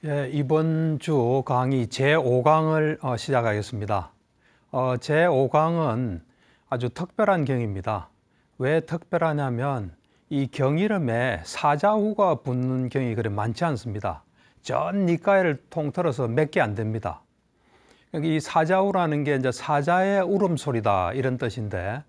예, 이번 주 강의 제5강을 시작하겠습니다. 제5강은 아주 특별한 경입니다. 왜 특별하냐면 이 경 이름에 사자후가 붙는 경이 그리 많지 않습니다. 전 니까이를 통틀어서 몇 개 안 됩니다. 여기 이 사자후라는 게 이제 사자의 울음소리다 이런 뜻인데,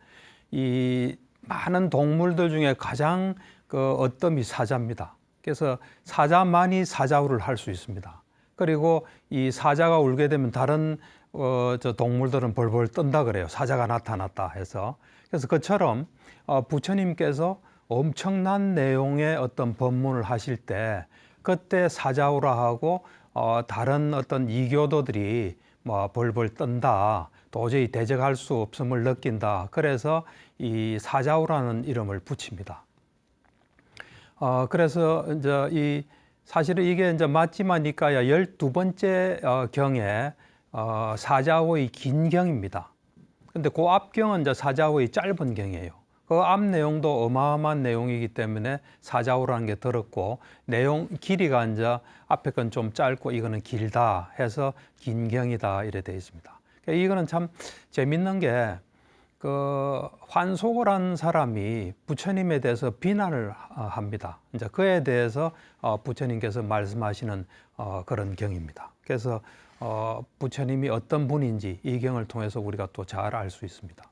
이 많은 동물들 중에 가장 어떤 이 사자입니다. 그래서 사자만이 사자후를 할 수 있습니다. 그리고 이 사자가 울게 되면 다른 동물들은 벌벌 떤다 그래요. 사자가 나타났다 해서. 그래서 그처럼 부처님께서 엄청난 내용의 어떤 법문을 하실 때 그때 사자후라 하고 다른 어떤 이교도들이 뭐 벌벌 떤다, 도저히 대적할 수 없음을 느낀다. 그래서 이 사자후라는 이름을 붙입니다. 그래서 이제 사실은 이게 이제 맞지만 니까야 12번째 경에 사자후의 긴 경입니다. 근데 그 앞경은 이제 사자후의 짧은 경이에요. 그 앞 내용도 어마어마한 내용이기 때문에 사자후라는 게 들었고, 내용 길이가 이제 앞에 건 좀 짧고 이거는 길다 해서 긴 경이다 이래 되어 있습니다. 이거는 참 재밌는 게 환속을 한 사람이 부처님에 대해서 비난을 합니다. 이제 그에 대해서 부처님께서 말씀하시는 그런 경입니다. 그래서 부처님이 어떤 분인지 이 경을 통해서 우리가 또 잘 알 수 있습니다.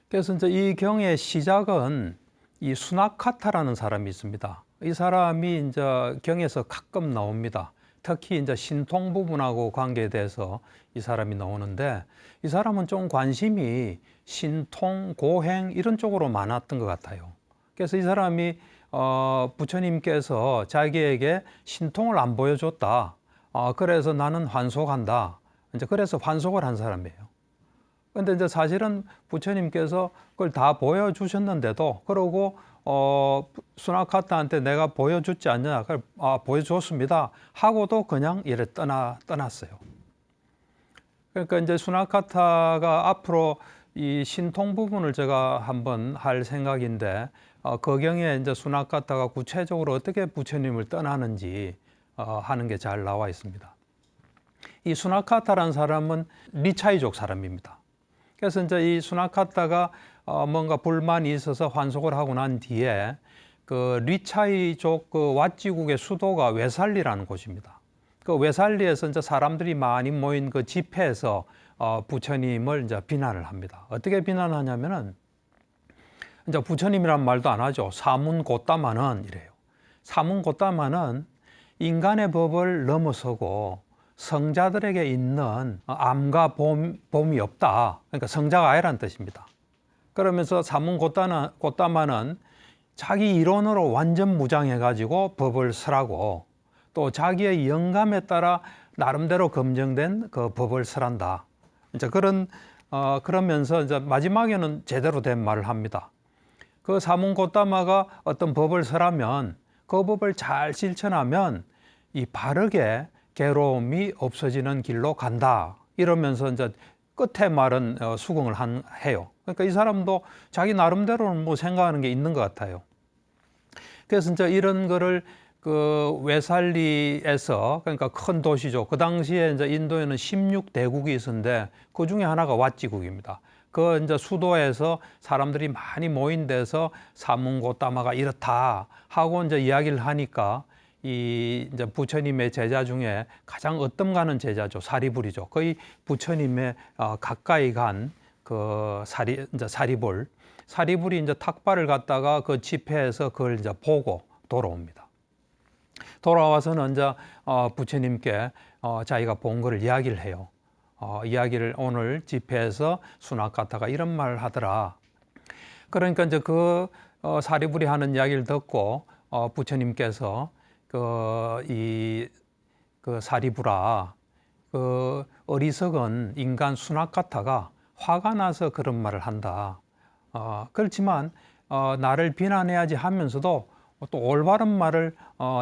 그래서 이제 이 경의 시작은 이 수나카타라는 사람이 있습니다. 이 사람이 이제 경에서 가끔 나옵니다. 특히 이제 신통 부분하고 관계돼서 이 사람이 나오는데, 이 사람은 좀 관심이 신통, 고행 이런 쪽으로 많았던 것 같아요. 그래서 이 사람이 부처님께서 자기에게 신통을 안 보여줬다. 그래서 나는 환속한다. 이제 그래서 환속을 한 사람이에요. 근데 이제 사실은 부처님께서 그걸 다 보여주셨는데도, 그러고 수나카타한테 내가 보여줬지 않냐, 보여줬습니다 하고도 그냥 이래 떠났어요. 그러니까 이제 수나카타가 앞으로 이 신통 부분을 제가 한번 할 생각인데, 그 경에 이제 수나카타가 구체적으로 어떻게 부처님을 떠나는지 하는 게 잘 나와 있습니다. 이 수나카타라는 사람은 리차이족 사람입니다. 그래서 이제 이 수나카타가 뭔가 불만이 있어서 환속을 하고 난 뒤에 그 리차이족 그 왓지국의 수도가 웨살리라는 곳입니다. 그 웨살리에서 이제 사람들이 많이 모인 그 집회에서 부처님을 이제 비난을 합니다. 어떻게 비난하냐면은 이제 부처님이란 말도 안 하죠. 사문고따마는 이래요. 사문고따마는 인간의 법을 넘어서고 성자들에게 있는 암과 봄이 없다. 그러니까 성자가 아니라는 뜻입니다. 그러면서 사문고따마는 자기 이론으로 완전 무장해가지고 법을 설하고, 또 자기의 영감에 따라 나름대로 검증된 그 법을 설한다. 이제 그러면서 이제 마지막에는 제대로 된 말을 합니다. 그 사문고따마가 어떤 법을 설하면 그 법을 잘 실천하면 이 바르게 괴로움이 없어지는 길로 간다. 이러면서 이제 끝에 말은 수긍을 해요. 그러니까 이 사람도 자기 나름대로는 뭐 생각하는 게 있는 것 같아요. 그래서 이제 이런 거를 그 웨살리에서, 그러니까 큰 도시죠. 그 당시에 이제 인도에는 16대국이 있었는데 그 중에 하나가 왓지국입니다. 그 이제 수도에서 사람들이 많이 모인 데서 사문고따마가 이렇다 하고 이제 이야기를 하니까, 이 이제 부처님의 제자 중에 가장 어떤 가는 제자죠. 사리불이죠. 거의 부처님의 가까이 간 그 사리불이 이제 탁발을 갖다가 그 집회에서 그걸 이제 보고 돌아옵니다. 돌아와서는 이제 부처님께 자기가 본 거를 이야기를 해요. 이야기를 오늘 집회에서 수나카타가 이런 말을 하더라. 그러니까 이제 그 사리불이 하는 이야기를 듣고 부처님께서 그 사리불아, 그 어리석은 인간 수나카타가 화가 나서 그런 말을 한다. 그렇지만 나를 비난해야지 하면서도 또 올바른 말을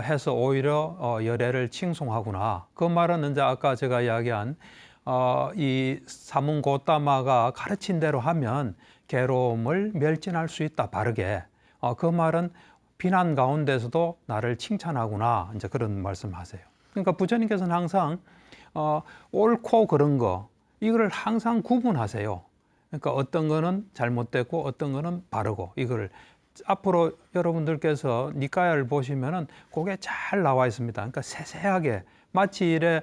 해서 오히려 열애를 칭송하구나. 그 말은 이제 아까 제가 이야기한 이 사문고따마가 가르친 대로 하면 괴로움을 멸진할 수 있다, 바르게. 그 말은 비난 가운데서도 나를 칭찬하구나. 이제 그런 말씀하세요. 그러니까 부처님께서는 항상 옳고 그런 거 이거를 항상 구분하세요. 그러니까 어떤 거는 잘못됐고 어떤 거는 바르고 이거를 앞으로 여러분들께서 니까야를 보시면은 그게 잘 나와 있습니다. 그러니까 세세하게 마치 이래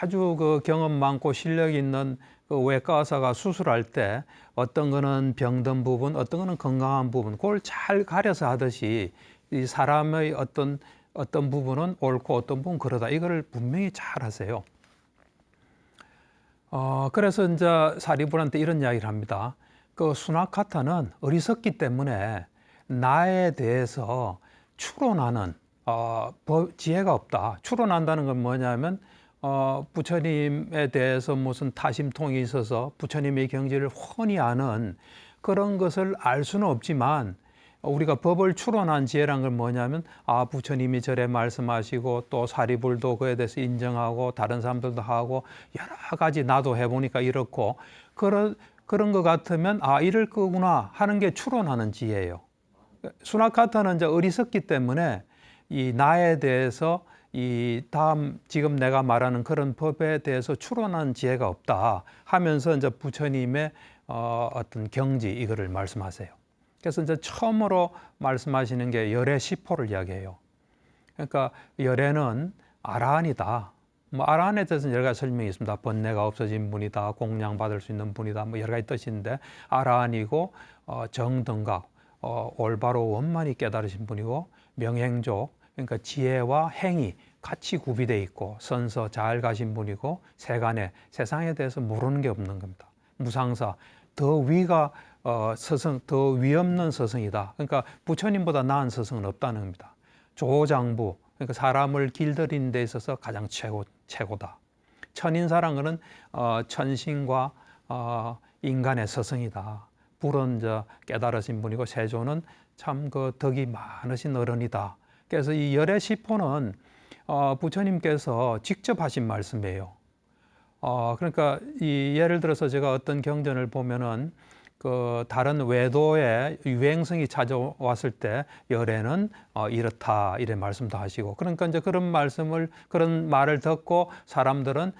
아주 그 경험 많고 실력 있는 그 외과 의사가 수술할 때 어떤 거는 병든 부분, 어떤 거는 건강한 부분, 그걸 잘 가려서 하듯이 이 사람의 어떤 부분은 옳고 어떤 부분은 그러다. 이거를 분명히 잘 하세요. 그래서 이제 사리불한테 이런 이야기를 합니다. 그 수나카타는 어리석기 때문에 나에 대해서 추론하는 지혜가 없다. 추론한다는 건 뭐냐면 부처님에 대해서 무슨 타심통이 있어서 부처님의 경지를 훤히 아는 그런 것을 알 수는 없지만 우리가 법을 추론한 지혜란 건 뭐냐면 부처님이 저래 말씀하시고 또 사리불도 그에 대해서 인정하고 다른 사람들도 하고 여러 가지 나도 해보니까 이렇고 그런 것 같으면 이럴 거구나 하는 게 추론하는 지혜예요. 수나카타는 이제 어리석기 때문에 이 나에 대해서 이 다음 지금 내가 말하는 그런 법에 대해서 추론하는 지혜가 없다 하면서 이제 부처님의 어떤 경지 이거를 말씀하세요. 그래서 이제 처음으로 말씀하시는 게 열애 시포를 이야기해요. 그러니까 열애는 아라한이다. 아라한에 대해서는 여러 가지 설명이 있습니다. 번뇌가 없어진 분이다, 공양 받을 수 있는 분이다, 여러 가지 뜻인데 아라한이고 정등각, 올바로 원만히 깨달으신 분이고 명행족, 그러니까 지혜와 행위 같이 구비되어 있고 선서 잘 가신 분이고 세간에 세상에 대해서 모르는 게 없는 겁니다. 무상사, 더 위가 서성, 더 위 없는 서성이다. 그러니까 부처님보다 나은 서성은 없다는 겁니다. 조장부, 그러니까 사람을 길들이는 데 있어서 가장 최고다. 천인사란 것은 천신과 인간의 서성이다. 불은 깨달으신 분이고 세조는 참 그 덕이 많으신 어른이다. 그래서 이 열애 시포는 부처님께서 직접 하신 말씀이에요. 그러니까 이 예를 들어서 제가 어떤 경전을 보면은 그 다른 외도의 유행성이 찾아왔을 때 열애는 이렇다 이래 말씀도 하시고 그러니까 이제 그런 말을 듣고 사람들은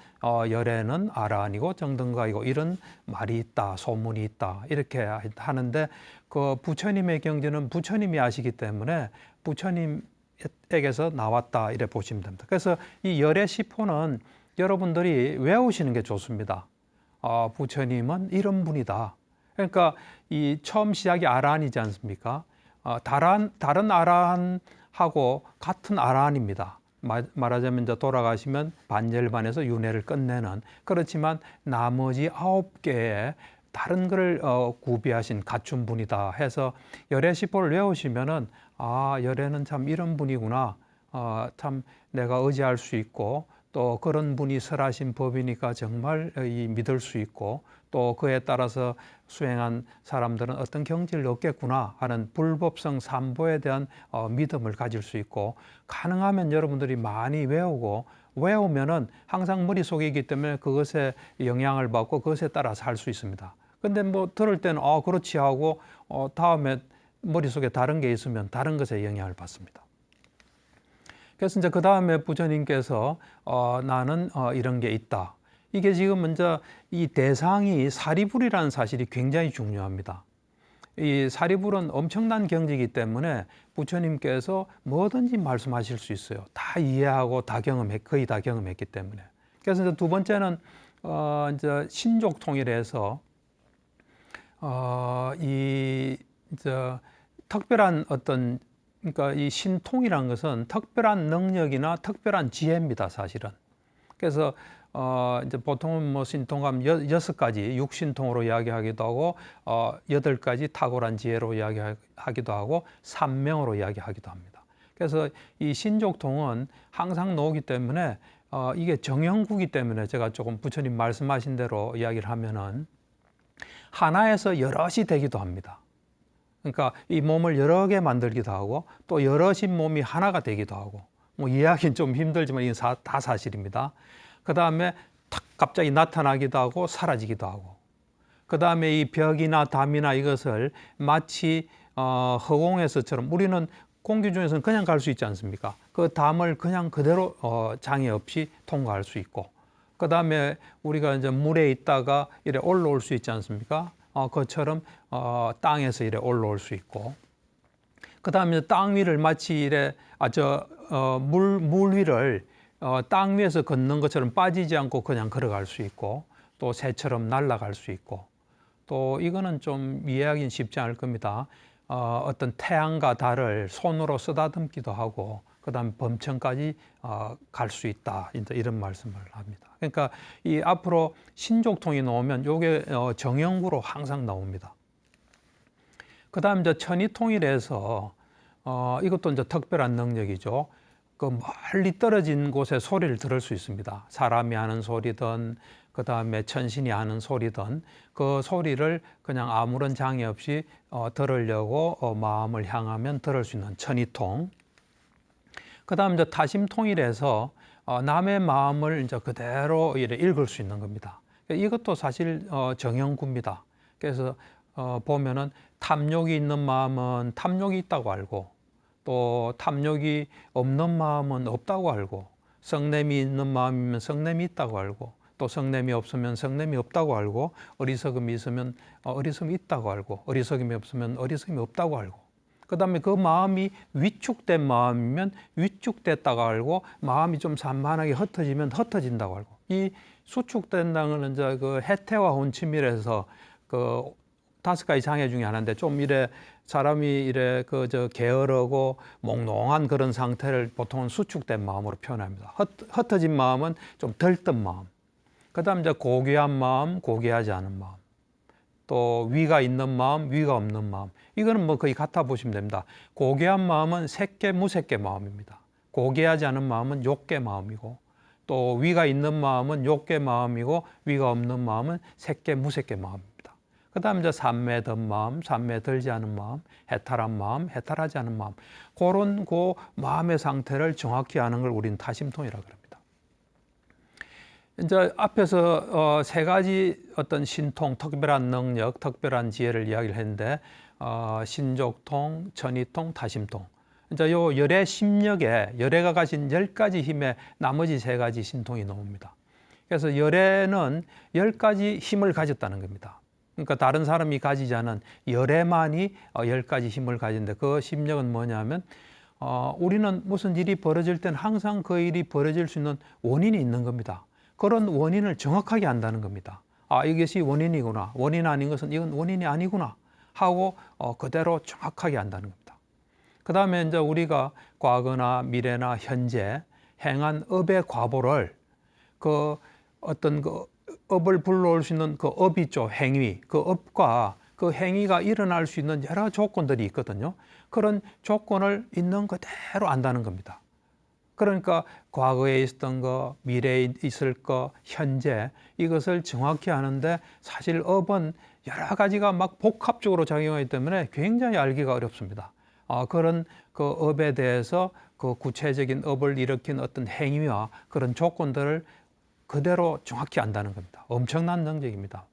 열애는 아라한이고 정등각이고 이런 말이 있다 소문이 있다 이렇게 하는데 그 부처님의 경전은 부처님이 아시기 때문에 부처님에게서 나왔다 이래 보시면 됩니다. 그래서 이 열애 시포는 여러분들이 외우시는 게 좋습니다. 부처님은 이런 분이다. 그러니까 이 처음 시작이 아라한이지 않습니까? 다른 아라한하고 같은 아라한입니다. 말하자면 이제 돌아가시면 반절반에서 윤회를 끝내는 그렇지만 나머지 9개의 다른 것을 구비하신 갖춘 분이다 해서 열애시포를 외우시면은 열애는 참 이런 분이구나. 참 내가 의지할 수 있고 또 그런 분이 설하신 법이니까 정말 믿을 수 있고 또 그에 따라서 수행한 사람들은 어떤 경지를 얻겠구나 하는 불법성 삼보에 대한 믿음을 가질 수 있고 가능하면 여러분들이 많이 외우면은 항상 머릿속에 있기 때문에 그것에 영향을 받고 그것에 따라 살 수 있습니다. 근데 뭐 들을 때는 그렇지 하고 다음에 머릿속에 다른 게 있으면 다른 것에 영향을 받습니다. 그래서 이제 그 다음에 부처님께서 나는 이런 게 있다. 이게 지금 먼저 이 대상이 사리불이라는 사실이 굉장히 중요합니다. 이 사리불은 엄청난 경지이기 때문에 부처님께서 뭐든지 말씀하실 수 있어요. 다 이해하고 거의 다 경험했기 때문에. 그래서 이제 두 번째는 이제 신족통일에서 특별한 그러니까 이 신통이라는 것은 특별한 능력이나 특별한 지혜입니다, 사실은. 그래서 이제 보통은 뭐 신통하면 6가지 육신통으로 이야기하기도 하고 8가지 탁월한 지혜로 이야기하기도 하고 삼명으로 이야기하기도 합니다. 그래서 이 신족통은 항상 나오기 때문에 이게 정형구기 때문에 제가 조금 부처님 말씀하신 대로 이야기를 하면은 하나에서 여럿이 되기도 합니다. 그러니까 이 몸을 여러 개 만들기도 하고 또 여럿인 몸이 하나가 되기도 하고 뭐 이해하기는 좀 힘들지만 이건 다 사실입니다. 그 다음에 탁 갑자기 나타나기도 하고 사라지기도 하고 그 다음에 이 벽이나 담이나 이것을 마치 허공에서처럼 우리는 공기 중에서는 그냥 갈 수 있지 않습니까? 그 담을 그냥 그대로 장애 없이 통과할 수 있고, 그 다음에 우리가 이제 물에 있다가 이래 올라올 수 있지 않습니까? 그처럼 땅에서 이래 올라올 수 있고, 그 다음에 땅 위를 마치 이래 물 위를 땅 위에서 걷는 것처럼 빠지지 않고 그냥 걸어갈 수 있고, 또 새처럼 날아갈 수 있고, 또 이거는 좀 이해하기는 쉽지 않을 겁니다. 어떤 태양과 달을 손으로 쓰다듬기도 하고, 그 다음 범천까지 갈 수 있다, 이런 말씀을 합니다. 그러니까 이 앞으로 신족통이 나오면 요게 정형구로 항상 나옵니다. 그 다음 이제 천이통일에서 이것도 이제 특별한 능력이죠. 그 멀리 떨어진 곳에 소리를 들을 수 있습니다. 사람이 하는 소리든, 그 다음에 천신이 하는 소리든, 그 소리를 그냥 아무런 장애 없이 들으려고 마음을 향하면 들을 수 있는 천이통. 그 다음 이제 타심통일에서 남의 마음을 이제 그대로 읽을 수 있는 겁니다. 이것도 사실 정형구입니다. 그래서 보면은 탐욕이 있는 마음은 탐욕이 있다고 알고, 또 탐욕이 없는 마음은 없다고 알고, 성냄이 있는 마음이면 성냄이 있다고 알고, 또 성냄이 없으면 성냄이 없다고 알고, 어리석음이 있으면 어리석음이 있다고 알고, 어리석음이 없으면 어리석음이 없다고 알고, 그 다음에 그 마음이 위축된 마음이면 위축됐다고 알고, 마음이 좀 산만하게 흩어지면 흩어진다고 알고, 이 수축된다는 건 이제 그 해태와 혼침이라서 그 5가지 장애 중에 하나인데, 좀 이래 사람이 이래 게으르고 몽롱한 그런 상태를 보통은 수축된 마음으로 표현합니다. 흩어진 마음은 좀 들뜬 마음. 그다음 이제 고귀한 마음, 고귀하지 않은 마음. 또 위가 있는 마음, 위가 없는 마음. 이거는 뭐 거의 같아 보시면 됩니다. 고귀한 마음은 색계, 무색계 마음입니다. 고귀하지 않은 마음은 욕계 마음이고, 또 위가 있는 마음은 욕계 마음이고, 위가 없는 마음은 색계, 무색계 마음입니다. 그 다음 이제 삼매 든 마음, 삼매 들지 않은 마음, 해탈한 마음, 해탈하지 않은 마음. 그런 그 마음의 상태를 정확히 아는 걸 우리는 타심통이라고 합니다. 이제 앞에서 3가지 어떤 신통, 특별한 능력, 특별한 지혜를 이야기를 했는데, 신족통, 천이통, 타심통. 이제 요 열의 심력에 열애가 가진 10가지 힘에 나머지 3가지 신통이 나옵니다. 그래서 열애는 10가지 힘을 가졌다는 겁니다. 그러니까 다른 사람이 가지지 않은 열애만이 10가지 힘을 가진데, 그 심력은 뭐냐면 우리는 무슨 일이 벌어질 때는 항상 그 일이 벌어질 수 있는 원인이 있는 겁니다. 그런 원인을 정확하게 안다는 겁니다. 이것이 원인이구나, 원인 아닌 것은 이건 원인이 아니구나 하고 그대로 정확하게 안다는 겁니다. 그 다음에 이제 우리가 과거나 미래나 현재 행한 업의 과보를 그 어떤 그 업을 불러올 수 있는 그 업이 있죠. 행위. 그 업과 그 행위가 일어날 수 있는 여러 조건들이 있거든요. 그런 조건을 있는 그대로 안다는 겁니다. 그러니까 과거에 있었던 거, 미래에 있을 거, 현재, 이것을 정확히 아는데, 사실 업은 여러 가지가 막 복합적으로 작용하기 때문에 굉장히 알기가 어렵습니다. 그런 그 업에 대해서 그 구체적인 업을 일으킨 어떤 행위와 그런 조건들을 그대로 정확히 안다는 겁니다. 엄청난 능력입니다.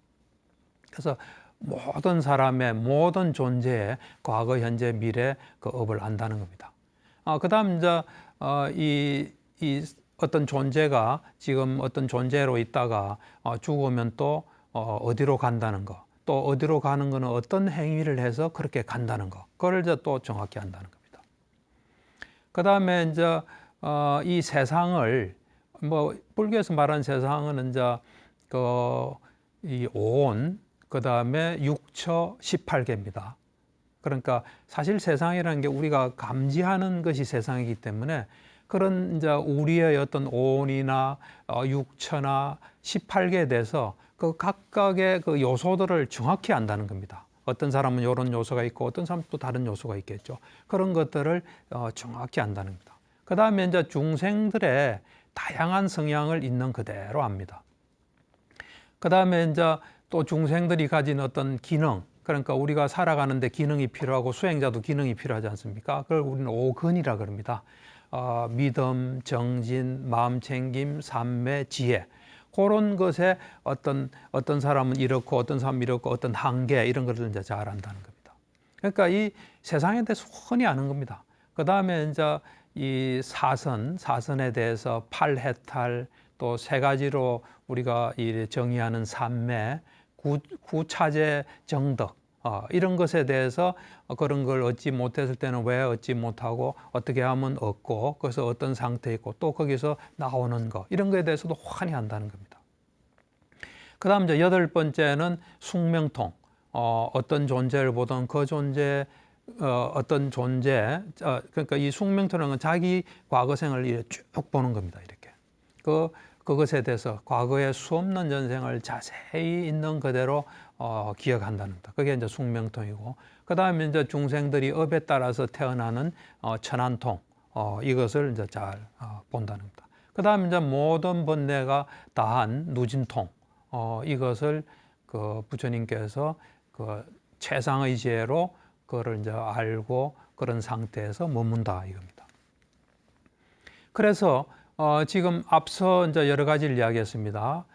그래서 모든 사람의 모든 존재의 과거, 현재, 미래 그 업을 안다는 겁니다. 그 다음 이제 이 어떤 존재가 지금 어떤 존재로 있다가 죽으면 또 어디로 간다는 거, 또 어디로 가는 거는 어떤 행위를 해서 그렇게 간다는 거, 그걸 이제 또 정확히 안다는 겁니다. 그 다음에 이제 이 세상을 뭐 불교에서 말하는 세상은 이제 이 온, 그 다음에 육처 18개입니다. 그러니까 사실 세상이라는 게 우리가 감지하는 것이 세상이기 때문에, 그런 이제 우리의 어떤 온이나 육처나 18개에 대해서 그 각각의 그 요소들을 정확히 안다는 겁니다. 어떤 사람은 이런 요소가 있고 어떤 사람은 또 다른 요소가 있겠죠. 그런 것들을 정확히 안다는 겁니다. 그 다음에 이제 중생들의 다양한 성향을 있는 그대로 압니다. 그 다음에 이제 또 중생들이 가진 어떤 기능, 그러니까 우리가 살아가는데 기능이 필요하고 수행자도 기능이 필요하지 않습니까? 그걸 우리는 오근이라 그럽니다. 믿음, 정진, 마음챙김, 삼매, 지혜. 그런 것에 어떤 사람은 이렇고 어떤 사람은 이렇고 어떤 한계, 이런 것을 이제 잘 안다는 겁니다. 그러니까 이 세상에 대해서 훤히 아는 겁니다. 그 다음에 이제 이 사선에 대해서 팔해탈, 또 세 가지로 우리가 이 정의하는 삼매, 구차제 정덕, 이런 것에 대해서 그런 걸 얻지 못했을 때는 왜 얻지 못하고 어떻게 하면 얻고, 그래서 어떤 상태에 있고, 또 거기서 나오는 거, 이런 거에 대해서도 환히 한다는 겁니다. 그 다음 이제 8번째는 숙명통. 어떤 존재를 보던 그 존재, 어떤 존재, 그러니까 이 숙명통이라는 건 자기 과거생을 이렇게 쭉 보는 겁니다. 이렇게. 그것에 대해서 과거의 수없는 전생을 자세히 있는 그대로 기억한다는 겁니다. 그게 이제 숙명통이고, 그 다음에 이제 중생들이 업에 따라서 태어나는 천안통, 이것을 이제 잘 본다는 겁니다. 그 다음에 이제 모든 번뇌가 다한 누진통, 이것을 그 부처님께서 그 최상의 지혜로 그거를 이제 알고 그런 상태에서 머문다 이겁니다. 그래서 지금 앞서 이제 여러 가지를 이야기했습니다.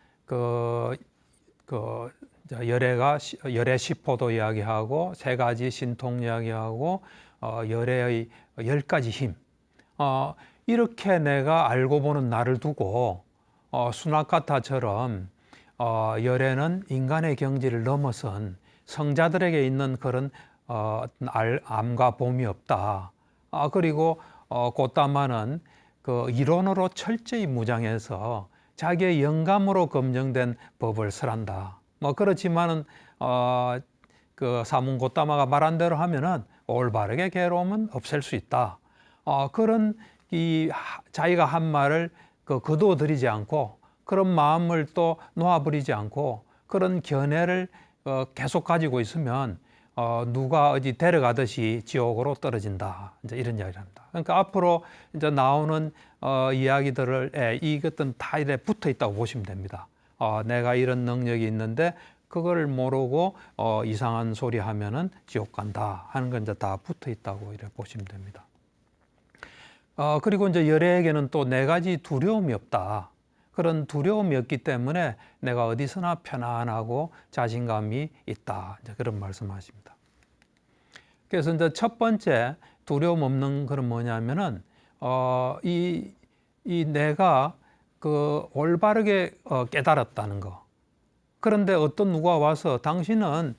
열의 시포도 이야기하고 세 가지 신통 이야기하고 열의 10가지 힘. 이렇게 내가 알고 보는 나를 두고 수나카타처럼 열애는 인간의 경지를 넘어선 성자들에게 있는 그런 암과 봄이 없다. 그리고 고따마는 그 이론으로 철저히 무장해서 자기의 영감으로 검증된 법을 설한다. 뭐 그렇지만은 그 사문 고따마가 말한 대로 하면은 올바르게 괴로움은 없앨 수 있다. 그런 이 자기가 한 말을 거두어들이지 않고 그런 마음을 또 놓아버리지 않고 그런 견해를 계속 가지고 있으면 누가 어디 데려가듯이 지옥으로 떨어진다. 이제 이런 이야기를 합니다. 그러니까 앞으로 이제 나오는 이야기들을 이것들은 다 이래 붙어 있다고 보시면 됩니다. 내가 이런 능력이 있는데 그걸 모르고 이상한 소리 하면은 지옥 간다 하는 건 이제 다 붙어 있다고 이렇게 보시면 됩니다. 그리고 이제 열애에게는 또 네 가지 두려움이 없다. 그런 두려움이 없기 때문에 내가 어디서나 편안하고 자신감이 있다. 이제 그런 말씀하십니다. 그래서 이제 첫 번째 두려움 없는 그런 뭐냐면은 이 내가 그 올바르게 깨달았다는 거. 그런데 어떤 누가 와서 당신은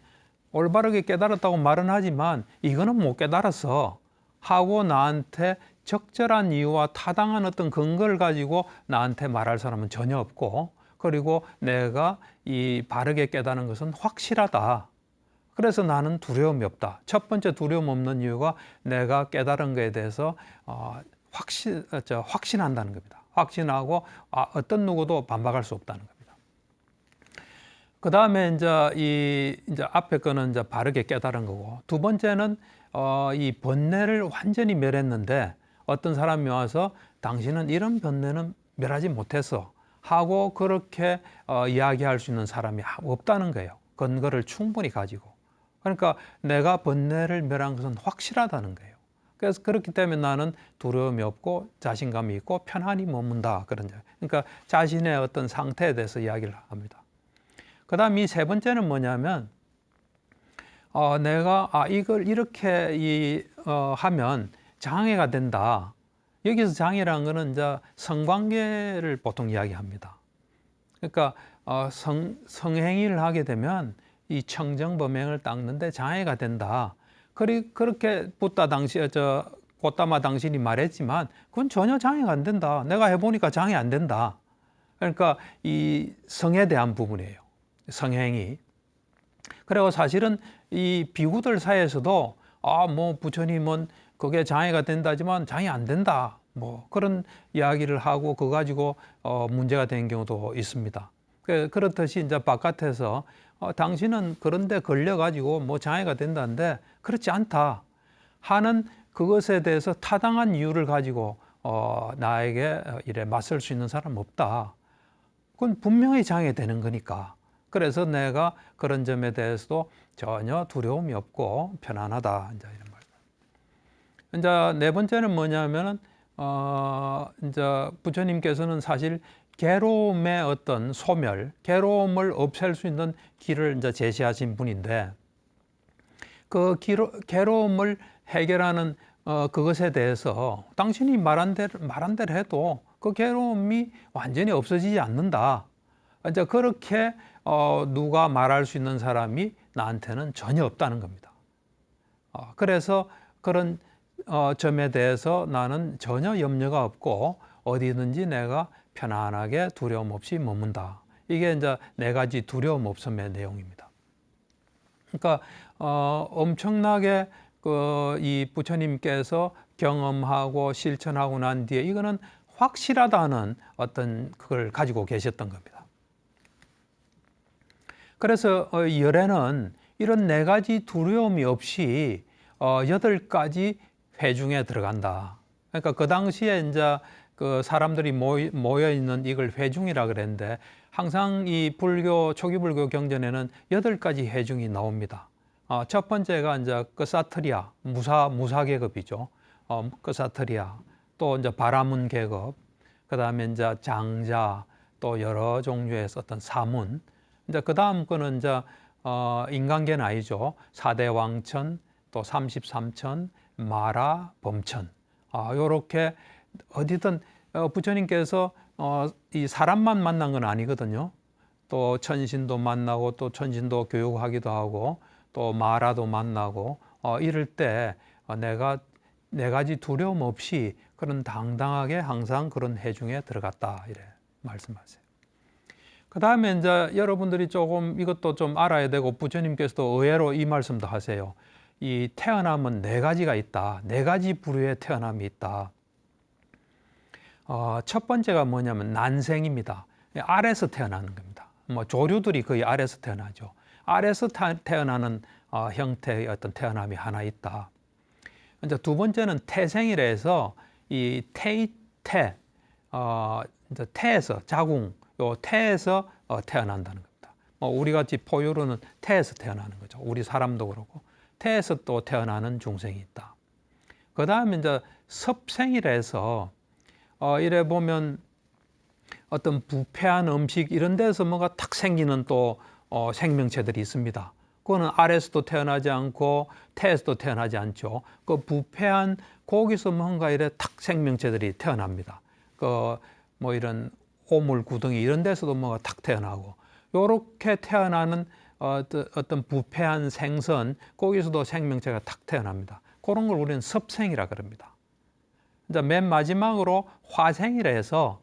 올바르게 깨달았다고 말은 하지만 이거는 못 깨달았어 하고 나한테 적절한 이유와 타당한 어떤 근거를 가지고 나한테 말할 사람은 전혀 없고, 그리고 내가 이 바르게 깨달은 것은 확실하다. 그래서 나는 두려움이 없다. 첫 번째 두려움 없는 이유가 내가 깨달은 것에 대해서 확신한다는 겁니다. 확신하고 어떤 누구도 반박할 수 없다는 겁니다. 그 다음에 이제 앞에 거는 이제 바르게 깨달은 거고, 두 번째는 이 번뇌를 완전히 멸했는데 어떤 사람이 와서 당신은 이런 번뇌는 멸하지 못했어 하고 그렇게 이야기할 수 있는 사람이 없다는 거예요. 근거를 충분히 가지고. 그러니까 내가 번뇌를 멸한 것은 확실하다는 거예요. 그래서 그렇기 때문에 나는 두려움이 없고 자신감이 있고 편안히 머문다. 그러니까 자신의 어떤 상태에 대해서 이야기를 합니다. 그 다음 이 세 번째는 뭐냐면 내가 이걸 이렇게 하면 장애가 된다. 여기서 장애라는 것은 이제 성관계를 보통 이야기합니다. 그러니까 성행위를 하게 되면 이 청정범행을 닦는데 장애가 된다. 그렇게 고따마 당신이 말했지만 그건 전혀 장애가 안 된다. 내가 해보니까 장애 안 된다. 그러니까 이 성에 대한 부분이에요. 성행위. 그리고 사실은 이 비구들 사이에서도 뭐 부처님은 그게 장애가 된다지만 장애 안 된다. 뭐 그런 이야기를 하고 그거 가지고 문제가 된 경우도 있습니다. 그렇듯이 이제 바깥에서 당신은 그런데 걸려가지고 뭐 장애가 된다는데 그렇지 않다 하는 그것에 대해서 타당한 이유를 가지고 나에게 이래 맞설 수 있는 사람 없다. 그건 분명히 장애되는 거니까. 그래서 내가 그런 점에 대해서도 전혀 두려움이 없고 편안하다. 이제 이런 말. 이제 네 번째는 뭐냐면은 이제 부처님께서는 사실 괴로움의 어떤 소멸, 괴로움을 없앨 수 있는 길을 이제 제시하신 분인데 그 괴로움을 해결하는 그것에 대해서 당신이 말한 대로 해도 그 괴로움이 완전히 없어지지 않는다. 이제 그렇게 누가 말할 수 있는 사람이 나한테는 전혀 없다는 겁니다. 그래서 그런 점에 대해서 나는 전혀 염려가 없고 어디든지 내가 편안하게 두려움 없이 머문다. 이게 이제 네 가지 두려움 없음의 내용입니다. 그러니까 엄청나게 이 부처님께서 경험하고 실천하고 난 뒤에 이거는 확실하다는 어떤 그걸 가지고 계셨던 겁니다. 그래서 열애는 이런 네 가지 두려움이 없이 8가지 회중에 들어간다. 그러니까 그 당시에 이제 그 사람들이 모여 있는 이걸 회중이라 그랬는데 항상 이 초기 불교 경전에는 8가지 회중이 나옵니다. 첫 번째가 이제 끄사트리아, 무사 계급이죠. 끄사트리아, 또 이제 바라문 계급, 그 다음에 이제 장자, 또 여러 종류의 어떤 사문. 이제 그 다음 거는 이제 인간계는 아니죠. 4대 왕천, 또 33천, 마라, 범천. 요렇게 어디든 부처님께서 이 사람만 만난 건 아니거든요. 또 천신도 만나고 또 천신도 교육하기도 하고 또 마라도 만나고 이럴 때 내가 네 가지 두려움 없이 그런 당당하게 항상 그런 회중에 들어갔다 이래 말씀하세요. 그 다음에 이제 여러분들이 조금 이것도 좀 알아야 되고 부처님께서도 의외로 이 말씀도 하세요. 이 태어남은 네 가지가 있다. 네 가지 부류의 태어남이 있다. 첫 번째가 뭐냐면 난생입니다. 알에서 태어나는 겁니다. 뭐 조류들이 거의 알에서 태어나죠. 알에서 태어나는 형태의 어떤 태어남이 하나 있다. 이제 두 번째는 태생이라 해서 이 이제 태에서 자궁, 요 태에서 태어난다는 겁니다. 우리 같이 포유류는 태에서 태어나는 거죠. 우리 사람도 그렇고 태에서 또 태어나는 중생이 있다. 그 다음에 이제 섭생이라 해서 이래 보면 어떤 부패한 음식 이런 데서 뭐가 탁 생기는 또 생명체들이 있습니다. 그거는 알에서도 태어나지 않고 태에서도 태어나지 않죠. 그 부패한 거기서 뭔가 이래 탁 생명체들이 태어납니다. 뭐 이런 오물 구덩이 이런 데서도 뭐가 탁 태어나고 요렇게 태어나는 어떤 부패한 생선 거기서도 생명체가 탁 태어납니다. 그런 걸 우리는 섭생이라 그럽니다. 이제 맨 마지막으로 화생이라 해서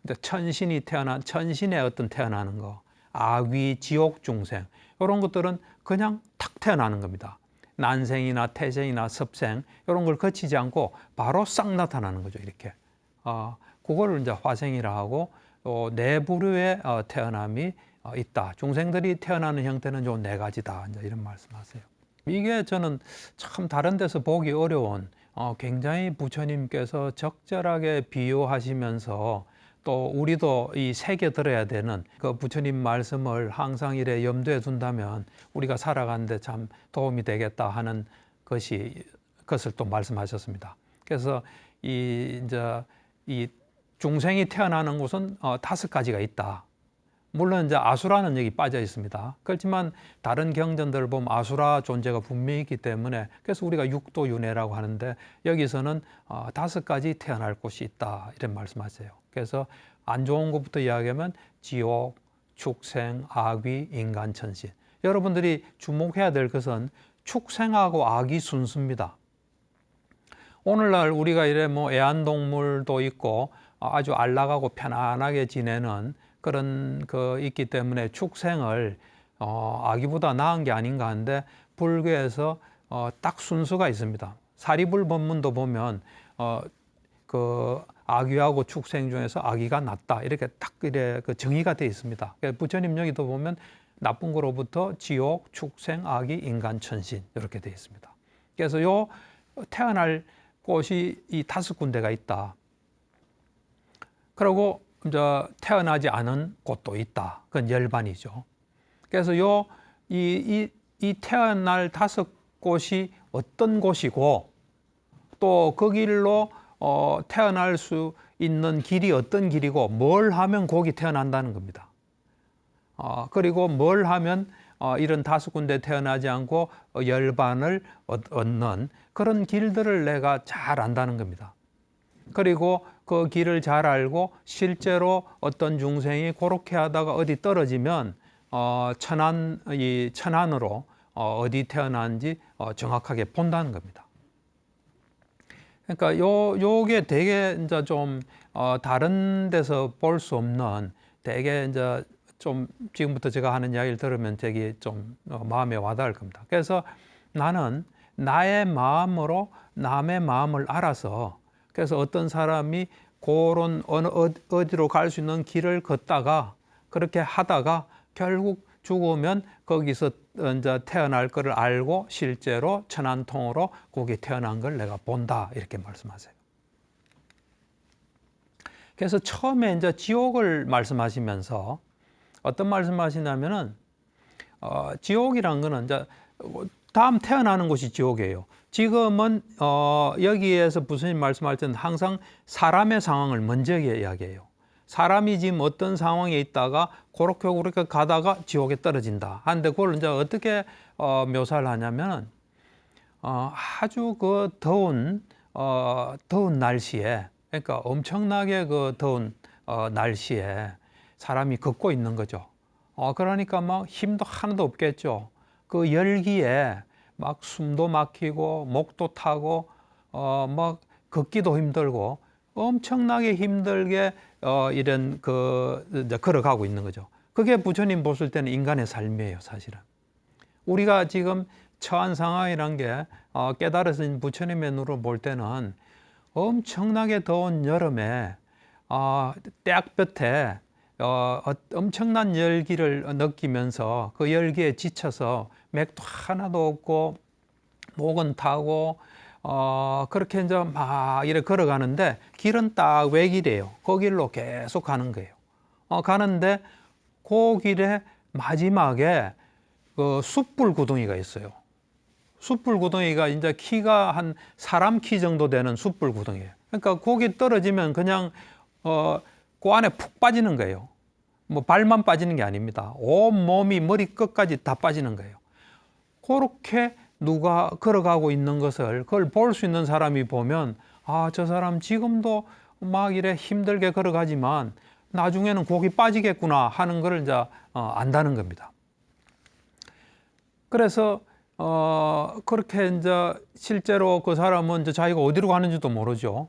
이제 천신의 어떤 태어나는 거, 아귀, 지옥 중생 이런 것들은 그냥 탁 태어나는 겁니다. 난생이나 태생이나 섭생 이런 걸 거치지 않고 바로 싹 나타나는 거죠. 이렇게 그거를 이제 화생이라 하고 네 부류의 태어남이 있다. 중생들이 태어나는 형태는 요 네 가지다. 이제 이런 말씀하세요. 이게 저는 참 다른 데서 보기 어려운 굉장히 부처님께서 적절하게 비유하시면서 또 우리도 이 새겨 들어야 되는 그 부처님 말씀을 항상 이래 염두에 둔다면 우리가 살아가는데 참 도움이 되겠다 하는 것을 또 말씀하셨습니다. 그래서 이제 이 중생이 태어나는 곳은 5가지가 있다. 물론 이제 아수라는 여기 빠져 있습니다. 그렇지만 다른 경전들을 보면 아수라 존재가 분명히 있기 때문에 그래서 우리가 육도윤회라고 하는데 여기서는 5가지 태어날 곳이 있다 이런 말씀하세요. 그래서 안 좋은 것부터 이야기하면 지옥, 축생, 악귀, 인간, 천신. 여러분들이 주목해야 될 것은 축생하고 악이 순수입니다. 오늘날 우리가 이래 뭐 애완동물도 있고 아주 안락하고 편안하게 지내는 그런 있기 때문에 축생을 아기보다 나은 게 아닌가 하는데 불교에서 딱 순서가 있습니다. 사리불 법문도 보면 그 아기하고 축생 중에서 아기가 낫다 이렇게 딱 이래 그 정의가 되어 있습니다. 부처님 여기도 보면 나쁜 거로부터 지옥, 축생, 아기, 인간, 천신 이렇게 되어 있습니다. 그래서 요 태어날 곳이 이 5군데가 있다. 그리고 이제 태어나지 않은 곳도 있다. 그건 열반이죠. 그래서 이 태어날 5곳이 어떤 곳이고 또 그 길로 태어날 수 있는 길이 어떤 길이고 뭘 하면 거기 태어난다는 겁니다. 그리고 뭘 하면 이런 5군데 태어나지 않고 열반을 얻는 그런 길들을 내가 잘 안다는 겁니다. 그리고 그 길을 잘 알고 실제로 어떤 중생이 그렇게 하다가 어디 떨어지면 천안으로 어디 태어난지 정확하게 본다는 겁니다. 그러니까 요게 되게 이제 좀 다른 데서 볼 수 없는 되게 이제 좀 지금부터 제가 하는 이야기를 들으면 되게 좀 마음에 와닿을 겁니다. 그래서 나는 나의 마음으로 남의 마음을 알아서 그래서 어떤 사람이 그런 어디로 갈 수 있는 길을 걷다가 그렇게 하다가 결국 죽으면 거기서 이제 태어날 것을 알고 실제로 천안통으로 거기 태어난 걸 내가 본다 이렇게 말씀하세요. 그래서 처음에 이제 지옥을 말씀하시면서 어떤 말씀하시냐면은 지옥이란 거는 이제 다음 태어나는 곳이 지옥이에요. 지금은 여기에서 부처님 말씀할 때는 항상 사람의 상황을 먼저 이야기해요. 사람이 지금 어떤 상황에 있다가 그렇게 가다가 지옥에 떨어진다. 하는데 그걸 이제 어떻게 묘사를 하냐면 아주 그 더운 날씨에 그러니까 엄청나게 그 더운 날씨에 사람이 걷고 있는 거죠. 그러니까 막 힘도 하나도 없겠죠. 그 열기에 막 숨도 막히고 목도 타고 막 걷기도 힘들고 엄청나게 힘들게 이런 이제 걸어가고 있는 거죠. 그게 부처님 보실 때는 인간의 삶이에요, 사실은. 우리가 지금 처한 상황이란 게 깨달으신 부처님의 눈으로 볼 때는 엄청나게 더운 여름에 떼약볕에 엄청난 열기를 느끼면서 그 열기에 지쳐서 맥도 하나도 없고 목은 타고 그렇게 이제 막 이렇게 걸어가는데 길은 딱 외길이에요. 그 길로 계속 가는 거예요. 가는데 그 길의 마지막에 그 숯불 구덩이가 있어요. 숯불 구덩이가 이제 키가 한 사람 키 정도 되는 숯불 구덩이에요. 그러니까 거기 떨어지면 그냥 그 안에 푹 빠지는 거예요. 뭐 발만 빠지는 게 아닙니다. 온 몸이 머리 끝까지 다 빠지는 거예요. 그렇게 누가 걸어가고 있는 것을 그걸 볼 수 있는 사람이 보면 저 사람 지금도 막 이래 힘들게 걸어가지만 나중에는 거기 빠지겠구나 하는 걸 이제 안다는 겁니다. 그래서 그렇게 이제 실제로 그 사람은 이제 자기가 어디로 가는지도 모르죠.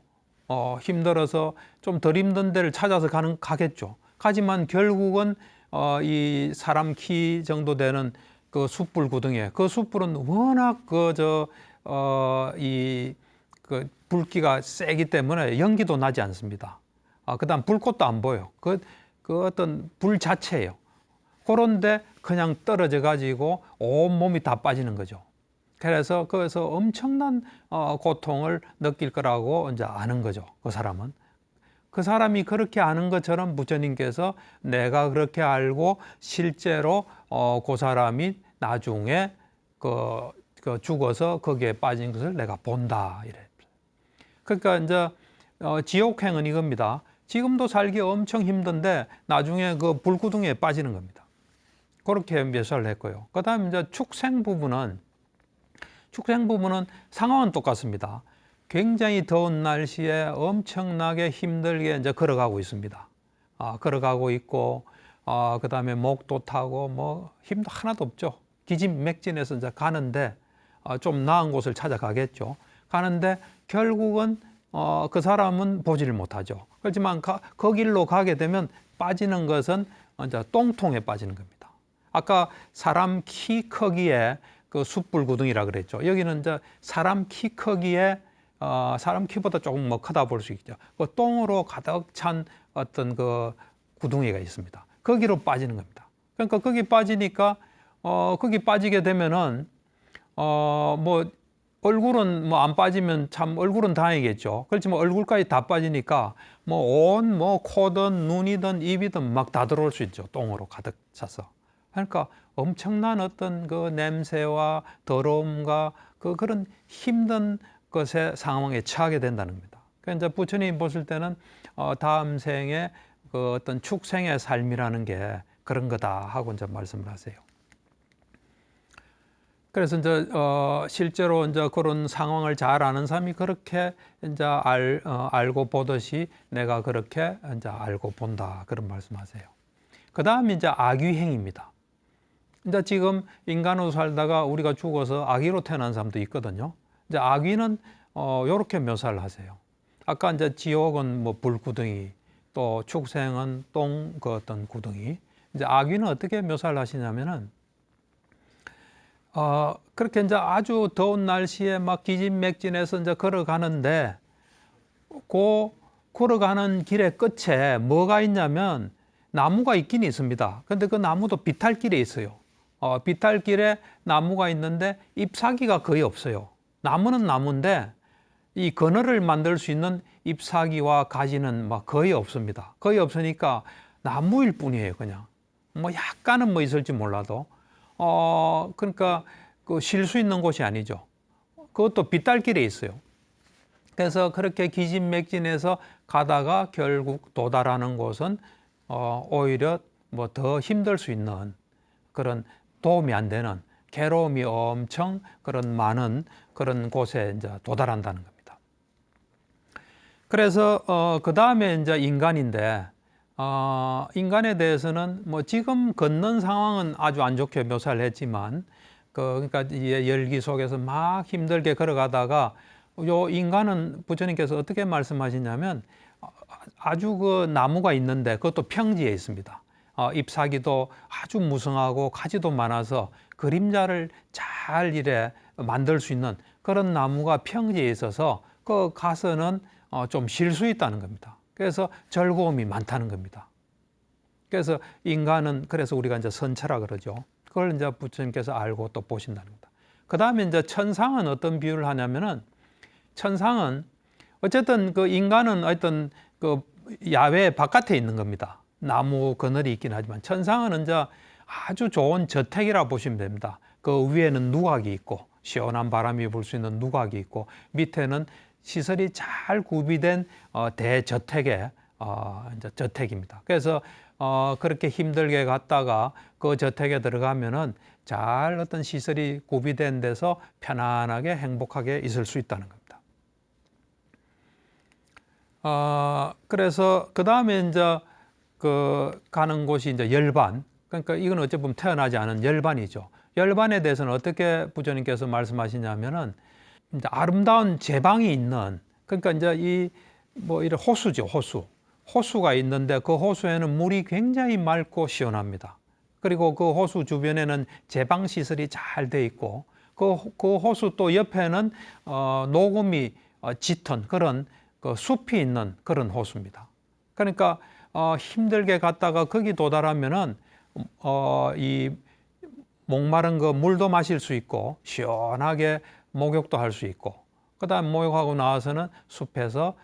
힘들어서 좀 덜 힘든 데를 찾아서 가겠죠. 가지만 결국은 이 사람 키 정도 되는 그 숯불 구덩이에 그 숯불은 워낙 그 불기가 세기 때문에 연기도 나지 않습니다. 그다음 불꽃도 안 보여. 그 어떤 불 자체예요. 그런데 그냥 떨어져 가지고 온 몸이 다 빠지는 거죠. 그래서 거기서 엄청난 고통을 느낄 거라고 이제 아는 거죠. 그 사람은. 그 사람이 그렇게 아는 것처럼 부처님께서 내가 그렇게 알고 실제로 그 사람이 나중에 그 죽어서 거기에 빠진 것을 내가 본다 이래. 그러니까 이제 지옥행은 이겁니다. 지금도 살기 엄청 힘든데 나중에 그 불구덩이에 빠지는 겁니다. 그렇게 묘사를 했고요. 그다음 이제 축생 부분은 상황은 똑같습니다. 굉장히 더운 날씨에 엄청나게 힘들게 이제 걸어가고 있습니다. 걸어가고 있고, 그 다음에 목도 타고 뭐 힘도 하나도 없죠. 기진맥진해서 이제 가는데 좀 나은 곳을 찾아가겠죠. 가는데 결국은 그 사람은 보지를 못하죠. 그렇지만 그 길로 가게 되면 빠지는 것은 이제 똥통에 빠지는 겁니다. 아까 사람 키 크기에 그 숯불 구덩이라 그랬죠. 여기는 이제 사람 키 크기에 사람 키보다 조금 뭐 크다 볼 수 있죠. 그 똥으로 가득 찬 어떤 그 구덩이가 있습니다. 거기로 빠지는 겁니다. 그러니까 거기 빠지니까 거기 빠지게 되면은 뭐 얼굴은 뭐 안 빠지면 참 얼굴은 다행이겠죠. 그렇지만 얼굴까지 다 빠지니까 뭐 코든 눈이든 입이든 막 다 들어올 수 있죠. 똥으로 가득 차서. 그러니까 엄청난 어떤 그 냄새와 더러움과 그런 힘든 것의 상황에 처하게 된다는 겁니다. 그러니까 이제 부처님 보실 때는 다음 생에 그 어떤 축생의 삶이라는 게 그런 거다 하고 이제 말씀을 하세요. 그래서 이제 실제로 이제 그런 상황을 잘 아는 사람이 그렇게 이제 알고 보듯이 내가 그렇게 이제 알고 본다, 그런 말씀하세요. 그 다음에 이제 악귀행입니다. 이제 지금 인간으로 살다가 우리가 죽어서 악귀로 태어난 사람도 있거든요. 이제 악귀는 요렇게 묘사를 하세요. 아까 이제 지옥은 뭐 불구덩이, 또 축생은 똥 그 어떤 구덩이. 이제 악귀는 어떻게 묘사를 하시냐면은 그렇게 이제 아주 더운 날씨에 막 기진맥진해서 이제 걸어가는데, 그 걸어가는 길의 끝에 뭐가 있냐면 나무가 있긴 있습니다. 근데 그 나무도 비탈길에 있어요. 비탈길에 나무가 있는데 잎사귀가 거의 없어요. 나무는 나무인데 이 그늘을 만들 수 있는 잎사귀와 가지는 막 거의 없습니다. 거의 없으니까 나무일 뿐이에요, 그냥. 뭐 약간은 뭐 있을지 몰라도. 그러니까 그 쉴 수 있는 곳이 아니죠. 그것도 비탈길에 있어요. 그래서 그렇게 기진맥진해서 가다가 결국 도달하는 곳은 오히려 뭐 더 힘들 수 있는 그런 도움이 안 되는 괴로움이 엄청 그런 많은 그런 곳에 이제 도달한다는 겁니다. 그래서 그 다음에 이제 인간인데, 인간에 대해서는 뭐 지금 걷는 상황은 아주 안 좋게 묘사를 했지만, 그러니까 이 열기 속에서 막 힘들게 걸어가다가 요 인간은 부처님께서 어떻게 말씀하시냐면 아주 그 나무가 있는데 그것도 평지에 있습니다. 잎사귀도 아주 무성하고 가지도 많아서 그림자를 잘 이래 만들 수 있는 그런 나무가 평지에 있어서 그 가서는 좀 쉴 수 있다는 겁니다. 그래서 즐거움이 많다는 겁니다. 그래서 인간은 그래서 우리가 이제 선체라 그러죠. 그걸 이제 부처님께서 알고 또 보신다는 겁니다. 그 다음에 이제 천상은 어떤 비유를 하냐면은, 천상은 어쨌든 그 인간은 어떤 그 야외 바깥에 있는 겁니다. 나무 그늘이 있긴 하지만 천상은 이제 아주 좋은 저택이라 보시면 됩니다. 그 위에는 누각이 있고 시원한 바람이 불 수 있는 누각이 있고 밑에는 시설이 잘 구비된 대저택의 이제 저택입니다. 그래서 그렇게 힘들게 갔다가 그 저택에 들어가면은 잘 어떤 시설이 구비된 데서 편안하게 행복하게 있을 수 있다는 겁니다. 그래서 그 다음에 이제 그 가는 곳이 이제 열반. 그러니까 이건 어찌 보면 태어나지 않은 열반이죠. 열반에 대해서는 어떻게 부처님께서 말씀하시냐면은 이제 아름다운 제방이 있는, 그러니까 이제 이 뭐 이런 호수죠, 호수. 호수가 있는데 그 호수에는 물이 굉장히 맑고 시원합니다. 그리고 그 호수 주변에는 제방 시설이 잘 돼 있고 그 호수 또 옆에는 녹음이 짙은 그런 그 숲이 있는 그런 호수입니다. 그러니까 힘들게 갔다가 거기 도달하면은 이 목마른 그 물도 마실 수 있고 시원하게 목욕도 할 수 있고, 그다음 목욕하고 나와서는 숲에서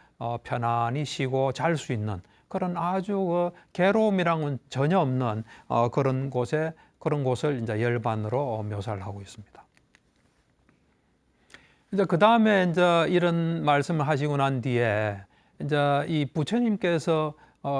편안히 쉬고 잘 수 있는 그런 아주 그 괴로움이랑은 전혀 없는 그런 곳을 이제 열반으로 묘사를 하고 있습니다. 이제 그 다음에 이제 이런 말씀을 하시고 난 뒤에 이제 이 부처님께서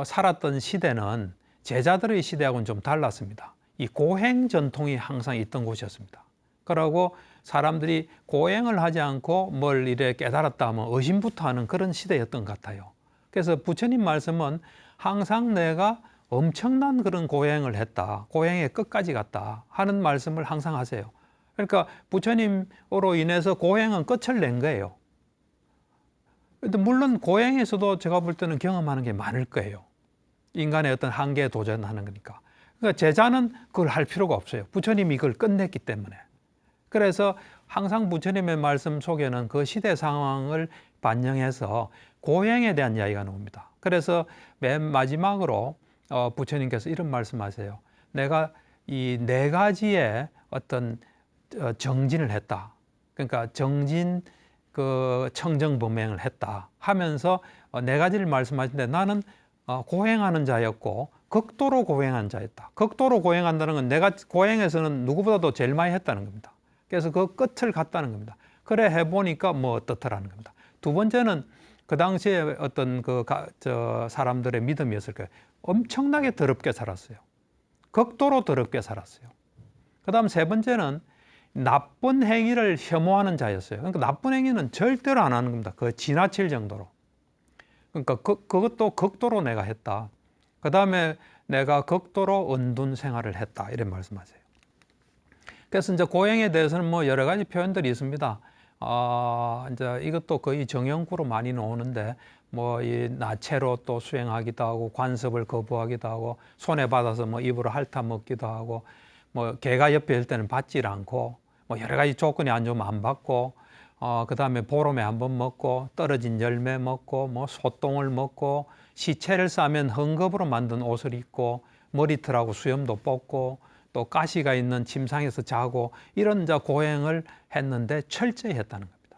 살았던 시대는 제자들의 시대하고는 좀 달랐습니다. 이 고행 전통이 항상 있던 곳이었습니다. 그러고 사람들이 고행을 하지 않고 뭘 이래 깨달았다 하면 의심부터 하는 그런 시대였던 것 같아요. 그래서 부처님 말씀은 항상 내가 엄청난 그런 고행을 했다, 고행의 끝까지 갔다 하는 말씀을 항상 하세요. 그러니까 부처님으로 인해서 고행은 끝을 낸 거예요. 물론 고행에서도 제가 볼 때는 경험하는 게 많을 거예요. 인간의 어떤 한계에 도전하는 거니까. 그러니까 제자는 그걸 할 필요가 없어요. 부처님이 이걸 끝냈기 때문에. 그래서 항상 부처님의 말씀 속에는 그 시대 상황을 반영해서 고행에 대한 이야기가 나옵니다. 그래서 맨 마지막으로 부처님께서 이런 말씀하세요. 내가 이 네 가지의 어떤 정진을 했다. 그러니까 정진 그 청정범행을 했다 하면서 네 가지를 말씀하시는데, 나는 고행하는 자였고 극도로 고행한 자였다. 극도로 고행한다는 건 내가 고행에서는 누구보다도 제일 많이 했다는 겁니다. 그래서 그 끝을 갔다는 겁니다. 그래 해보니까 뭐 어떻더라는 겁니다. 두 번째는 그 당시에 어떤 사람들의 믿음이었을 거예요. 엄청나게 더럽게 살았어요. 극도로 더럽게 살았어요. 그 다음 세 번째는 나쁜 행위를 혐오하는 자였어요. 그러니까 나쁜 행위는 절대로 안 하는 겁니다. 그 지나칠 정도로. 그러니까 그것도 극도로 내가 했다. 그 다음에 내가 극도로 은둔 생활을 했다. 이런 말씀하세요. 그래서 이제 고행에 대해서는 뭐 여러 가지 표현들이 있습니다. 이제 이것도 거의 정형구로 많이 나오는데, 뭐 이 나체로 또 수행하기도 하고, 관습을 거부하기도 하고, 손에 받아서 뭐 입으로 핥아 먹기도 하고, 뭐 개가 옆에 있을 때는 받질 않고, 뭐 여러 가지 조건이 안 좋으면 안 받고, 그 다음에 보름에 한 번 먹고, 떨어진 열매 먹고, 뭐 소똥을 먹고, 시체를 싸면 헝겊으로 만든 옷을 입고, 머리털하고 수염도 뽑고, 또 가시가 있는 침상에서 자고, 이런 고행을 했는데 철저히 했다는 겁니다.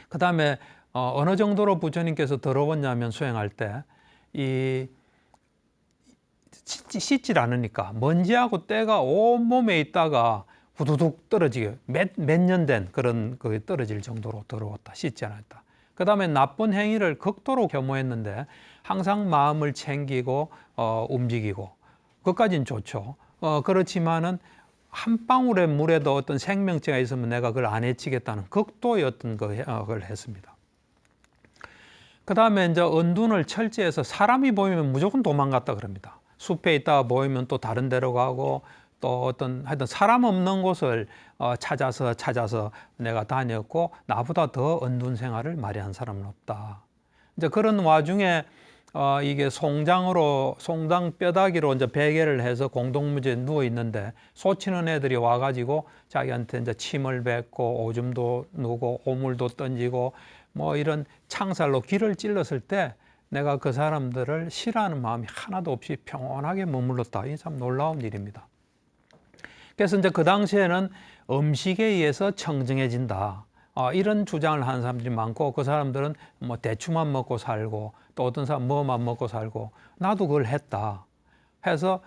그 다음에 어느 정도로 부처님께서 더러웠냐면, 수행할 때 이 씻질 않으니까 먼지하고 때가 온몸에 있다가 후두둑 떨어지게 몇 년 된 그런 떨어질 정도로 더러웠다. 씻지 않았다. 그 다음에 나쁜 행위를 극도로 혐오했는데 항상 마음을 챙기고 움직이고, 그것까지는 좋죠. 그렇지만은 한 방울의 물에도 어떤 생명체가 있으면 내가 그걸 안 해치겠다는 극도의 어떤 걸 했습니다. 그 다음에 이제 은둔을 철저해서 사람이 보이면 무조건 도망갔다 그럽니다. 숲에 있다가 보이면 또 다른 데로 가고, 또 하여튼 사람 없는 곳을 찾아서 내가 다녔고, 나보다 더 은둔 생활을 마련한 사람은 없다. 이제 그런 와중에 이게 송장 뼈다귀로 이제 베개를 해서 공동무지에 누워 있는데, 소치는 애들이 와가지고 자기한테 이제 침을 뱉고 오줌도 누고 오물도 던지고 뭐 이런 창살로 귀를 찔렀을 때 내가 그 사람들을 싫어하는 마음이 하나도 없이 평온하게 머물렀다. 이 참 놀라운 일입니다. 그래서 이제 그 당시에는 음식에 의해서 청정해진다. 이런 주장을 하는 사람들이 많고, 그 사람들은 뭐 대추만 먹고 살고, 또 어떤 사람 뭐만 먹고 살고, 나도 그걸 했다. 해서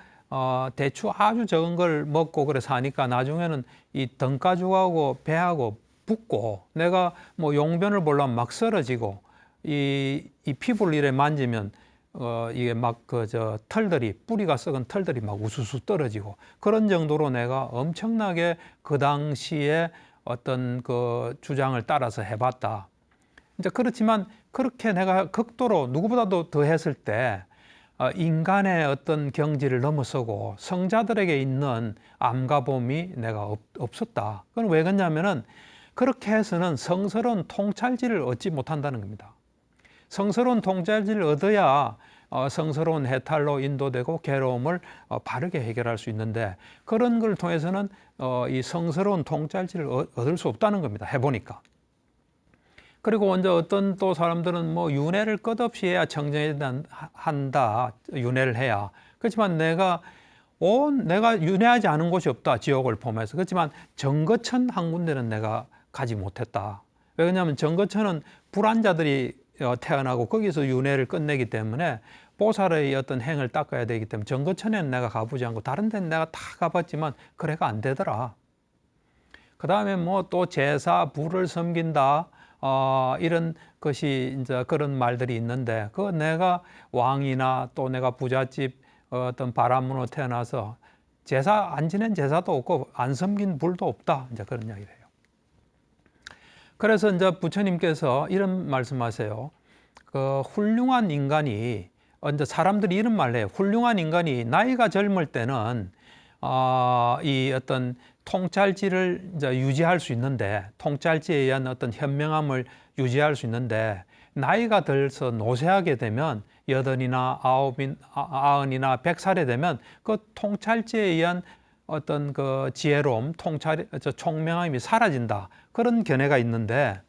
대추 아주 적은 걸 먹고 그래 사니까 나중에는 이 등가죽하고 배하고 붓고, 내가 뭐 용변을 보려면 막 쓰러지고, 이 피부를 이래 만지면 이게 막 털들이, 뿌리가 썩은 털들이 막 우수수 떨어지고, 그런 정도로 내가 엄청나게 그 당시에 어떤 그 주장을 따라서 해봤다. 이제 그렇지만 그렇게 내가 극도로 누구보다도 더 했을 때 인간의 어떤 경지를 넘어서고 성자들에게 있는 암가봄이 내가 없었다. 그건 왜 그러냐면은 그렇게 해서는 성스러운 통찰지를 얻지 못한다는 겁니다. 성스러운 통찰지를 얻어야 성스러운 해탈로 인도되고 괴로움을 바르게 해결할 수 있는데, 그런 걸 통해서는 이 성스러운 통찰지를 얻을 수 없다는 겁니다. 해보니까. 그리고 이제 어떤 또 사람들은 뭐 윤회를 끝없이 해야 청정해야 한다. 윤회를 해야. 그렇지만 내가 윤회하지 않은 곳이 없다. 지옥을 포함해서. 그렇지만 정거천 한 군데는 내가 가지 못했다. 왜냐하면 정거천은 불안자들이 태어나고 거기서 윤회를 끝내기 때문에 보살의 어떤 행을 닦아야 되기 때문에 정거천에는 내가 가보지 않고 다른 데는 내가 다 가봤지만 그래가 안 되더라. 그 다음에 뭐 또 제사, 불을 섬긴다. 이런 것이 이제 그런 말들이 있는데, 그 내가 왕이나 또 내가 부잣집 어떤 바람문으로 태어나서 제사 안 지낸 제사도 없고 안 섬긴 불도 없다. 이제 그런 이야기를 해요. 그래서 이제 부처님께서 이런 말씀하세요. 그 훌륭한 인간이, 이제 사람들이 이런 말을 해요. 훌륭한 인간이 나이가 젊을 때는 이 어떤 통찰지를 이제 유지할 수 있는데, 통찰지에 의한 어떤 현명함을 유지할 수 있는데, 나이가 들어서 노쇠하게 되면 80이나 90이나 100살이 되면 그 통찰지에 의한 어떤 그 지혜로움, 총명함이 사라진다. 그런 견해가 있는데,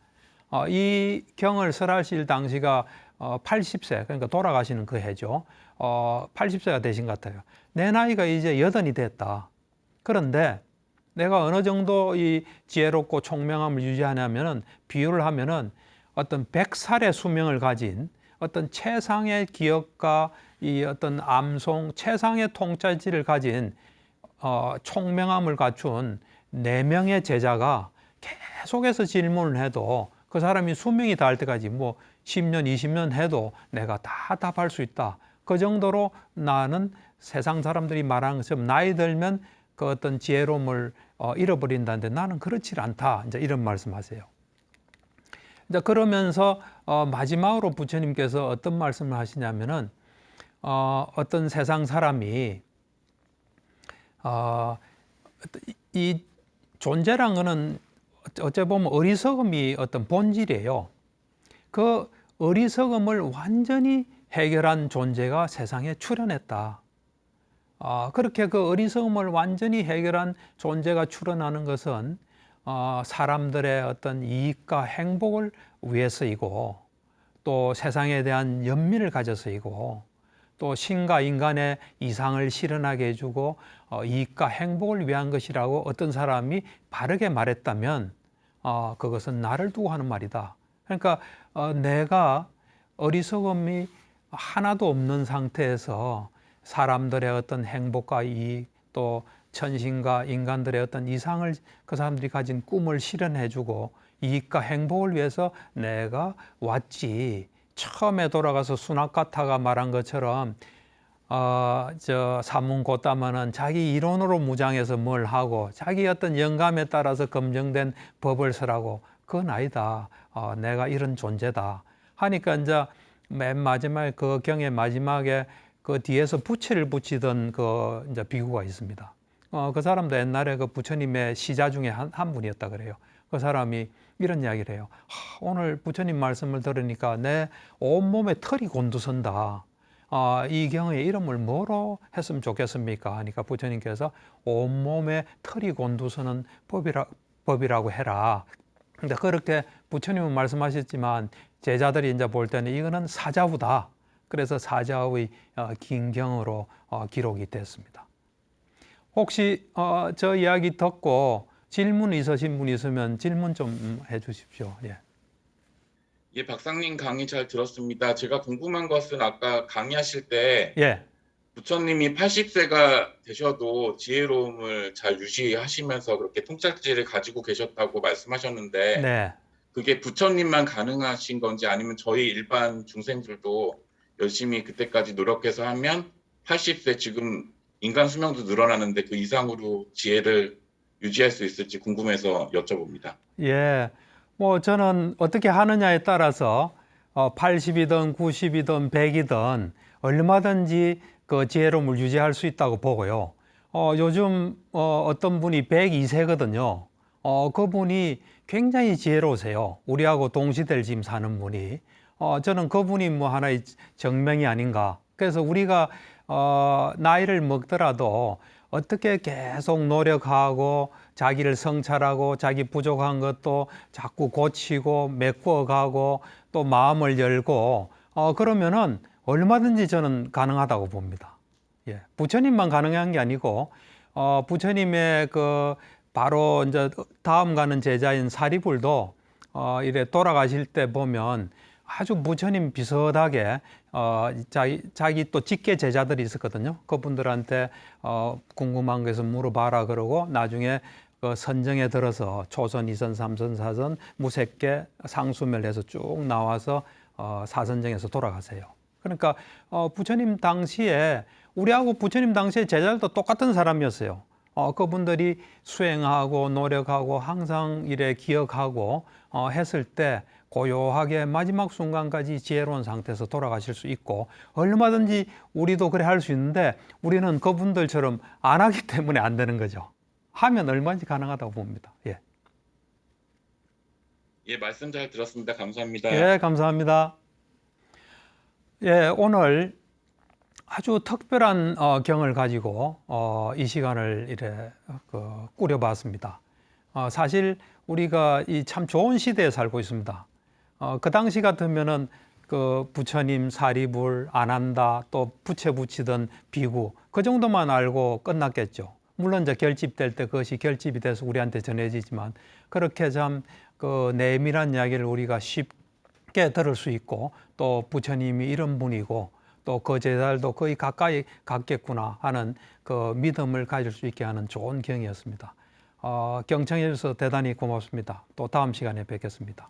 이 경을 설하실 당시가 80세, 그러니까 돌아가시는 그 해죠. 80세가 되신 것 같아요. 내 나이가 이제 80이 됐다. 그런데 내가 어느 정도 이 지혜롭고 총명함을 유지하냐면은, 비유를 하면은 어떤 100살의 수명을 가진 어떤 최상의 기억과 이 어떤 암송, 최상의 통찰지를 가진 총명함을 갖춘 4명의 제자가 계속해서 질문을 해도 그 사람이 수명이 닿을 때까지 뭐 10년, 20년 해도 내가 다 답할 수 있다. 그 정도로 나는 세상 사람들이 말하는 것처럼 나이 들면 그 어떤 지혜로움을 잃어버린다는데 나는 그렇지 않다. 이제 이런 말씀하세요. 이제 그러면서 마지막으로 부처님께서 어떤 말씀을 하시냐면은 어떤 세상 사람이 이 존재란 거는 어째 보면 어리석음이 어떤 본질이에요. 그 어리석음을 완전히 해결한 존재가 세상에 출현했다. 그렇게 그 어리석음을 완전히 해결한 존재가 출현하는 것은 사람들의 어떤 이익과 행복을 위해서이고 또 세상에 대한 연민을 가져서이고 또 신과 인간의 이상을 실현하게 해주고 이익과 행복을 위한 것이라고 어떤 사람이 바르게 말했다면 그것은 나를 두고 하는 말이다. 그러니까 내가 어리석음이 하나도 없는 상태에서 사람들의 어떤 행복과 이익 또 천신과 인간들의 어떤 이상을 그 사람들이 가진 꿈을 실현해주고 이익과 행복을 위해서 내가 왔지. 처음에 돌아가서 수납가타가 말한 것처럼 사문고따마는 자기 이론으로 무장해서 뭘 하고 자기 어떤 영감에 따라서 검증된 법을 쓰라고 그건 아니다. 내가 이런 존재다. 하니까 이제 맨 마지막에 그 경의 마지막에 그 뒤에서 부채를 붙이던 그 이제 비구가 있습니다. 그 사람도 옛날에 그 부처님의 시자 중에 한 분이었다 그래요. 그 사람이 이런 이야기를 해요. 오늘 부처님 말씀을 들으니까 내 온몸에 털이 곤두선다. 이 경의 이름을 뭐로 했으면 좋겠습니까? 하니까 부처님께서 온몸에 털이 곤두서는 법이라고 해라. 근데 그렇게 부처님은 말씀하셨지만 제자들이 이제 볼 때는 이거는 사자후다. 그래서 사자의 긴경으로 기록이 됐습니다. 혹시 저 이야기 듣고 질문 있으신 분 있으면 질문 좀 해주십시오. 예. 예, 박사님 강의 잘 들었습니다. 제가 궁금한 것은 아까 강의하실 때 예. 부처님이 80세가 되셔도 지혜로움을 잘 유지하시면서 그렇게 통찰지를 가지고 계셨다고 말씀하셨는데 네. 그게 부처님만 가능하신 건지 아니면 저희 일반 중생들도 열심히 그때까지 노력해서 하면 80세 지금 인간 수명도 늘어나는데 그 이상으로 지혜를 유지할 수 있을지 궁금해서 여쭤봅니다. 예. 뭐 저는 어떻게 하느냐에 따라서 80이든 90이든 100이든 얼마든지 그 지혜로움을 유지할 수 있다고 보고요. 요즘 어떤 분이 102세거든요. 그분이 굉장히 지혜로우세요. 우리하고 동시대를 지금 사는 분이. 저는 그분이 뭐 하나의 정명이 아닌가. 그래서 우리가 나이를 먹더라도 어떻게 계속 노력하고 자기를 성찰하고 자기 부족한 것도 자꾸 고치고 메꾸어가고 또 마음을 열고 그러면은 얼마든지 저는 가능하다고 봅니다. 예, 부처님만 가능한 게 아니고 부처님의 그 바로 이제 다음 가는 제자인 사리불도 이래 돌아가실 때 보면 아주 부처님 비슷하게 자기 또 직계 제자들이 있었거든요. 그분들한테 궁금한 것을 물어봐라 그러고 나중에 그 선정에 들어서 초선, 2선, 3선, 4선 무색계 상수멸해서 쭉 나와서 사선정에서 돌아가세요. 그러니까 부처님 당시에 우리하고 부처님 당시에 제자들도 똑같은 사람이었어요. 그분들이 수행하고 노력하고 항상 이래 기억하고 했을 때 고요하게 마지막 순간까지 지혜로운 상태에서 돌아가실 수 있고 얼마든지 우리도 그래 할 수 있는데 우리는 그분들처럼 안 하기 때문에 안 되는 거죠. 하면 얼마든지 가능하다고 봅니다. 예. 예, 말씀 잘 들었습니다. 감사합니다. 예, 감사합니다. 예, 오늘 아주 특별한 경을 가지고 이 시간을 이래 꾸려봤습니다. 사실 우리가 이 참 좋은 시대에 살고 있습니다. 그 당시 같으면은 그 부처님 사리불 안 한다 또 부채 붙이던 비구 그 정도만 알고 끝났겠죠. 물론 이제 결집될 때 그것이 결집이 돼서 우리한테 전해지지만 그렇게 참 그 내밀한 이야기를 우리가 쉽게 들을 수 있고 또 부처님이 이런 분이고 또 그 제자들도 거의 가까이 갔겠구나 하는 그 믿음을 가질 수 있게 하는 좋은 경이었습니다. 경청해 주셔서 대단히 고맙습니다. 또 다음 시간에 뵙겠습니다.